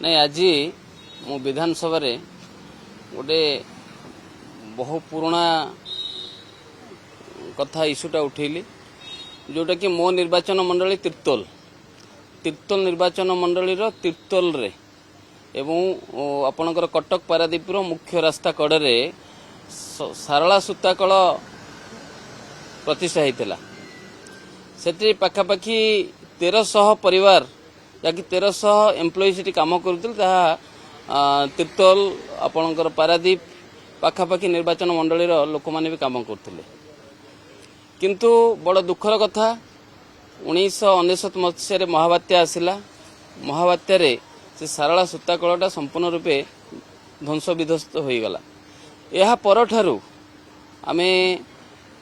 नहीं आज मु विधानसभा रे गोटे बहु पुराना कथा इश्यूटा उठेली जोटा कि मो निर्वाचन मंडली तिर्तोल तिर्तोल निर्वाचन मंडली तिर्तोल रे एवं आपणकर कटक पारादीप मुख्य रास्ता कड़े सारला सूताकल प्रतिष्ठा होता से पाखापाखि 1300 परिवार जहाँकि 1300 एम्प्लॉई से कम करुते तिर्तोल आपणकर पारादीप पाखापाखि निर्वाचन मंडली लोक मैंने भी कम करते किंतु बड़ दुखर कथा 1999 मसीह महाबात्या आसला महाबात्यार से सारला सूताकलटा संपूर्ण रूपे ध्वंस विध्वस्त हो गला। यह परठारु आमे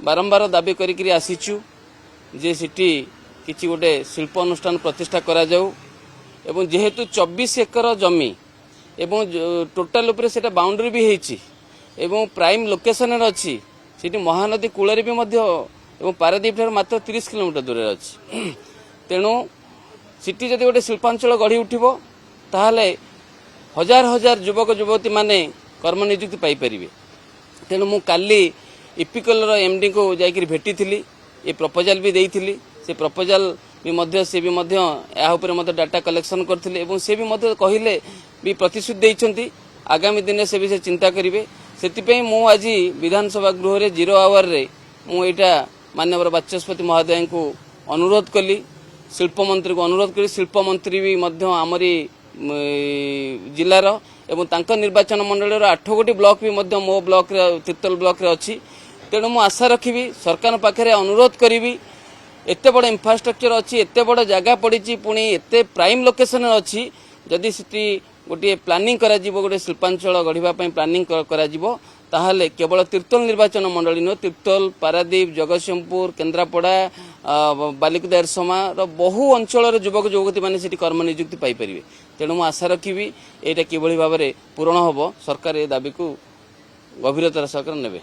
बारंबार दाबी करी आसीचु जे सिटी किछि गोटे शिल्प अनुष्ठान प्रतिष्ठा करा जाऊ एवं जेहेतु 24 एकर जमी एवं टोटाल उपरे सेटा बाउंड्री भी हेछि एवं प्राइम लोकेशन अच्छी सिटी महानदी कूलरे भी मध्य एवं पारादीप ठार मात्र 30 किलोमीटर दूर अच्छी तेणु सिटी जदि गोटे शिल्पांचल गढ़ी उठिबो ताहले हजार हजार युवक युवती माने कर्म नियुक्ति पाई परिबे। तेणु मु काली इपिकल एमडी को जाइकरी भेटी ये प्रपोजल भी देइथिली से प्रपोजल भी मध्य से भी मध्य या ऊपर मध्य डाटा कलेक्शन करथिले एवं से भी मध्य कहिले भी प्रतिश्रुति देइछंती आगामी दिन से विषय चिंता करिवे। सेतिपई मु आज विधानसभा गृह रे 0 आवर रे मु एटा माननीय बाचस्पति महोदय को अनुरोध कली शिल्प मंत्री को अनुरोध करी शिल्प मंत्री भी मध्य आमरी जिलार एवं तांका निर्वाचन मंडल 8 गोटी ब्लॉक भी मध्य मो ब्लॉक तिर्तोल ब्लॉक रे अछि। तेणु मु आशा रखिबी सरकार पाखे अनुरोध करी एते बड़ इंफ्रास्ट्रक्चर अच्छी एते बड़ जगह पड़ी पुणी एते प्राइम लोकेशन अच्छी जदि सिटी गोटे प्लानिंग करा जिवो गोटे शिल्पांचल गढ़िबा पई प्लानिंग करा जिवो ताहले केवल तिर्तोल निर्वाचन मंडली नो तिर्तोल पारादीप जगतसिंहपुर केन्द्रापड़ा बालिकुदा एरसमा बहु अंचल युवक युवती माने सिटी कर्म नियुक्ति पाई परिबे। तेणु मु आशा रखिबी एटा किभଳି भाबरे पूर्ण होबो सरकार ए दाबी को गभीरतार सहकार नेबे।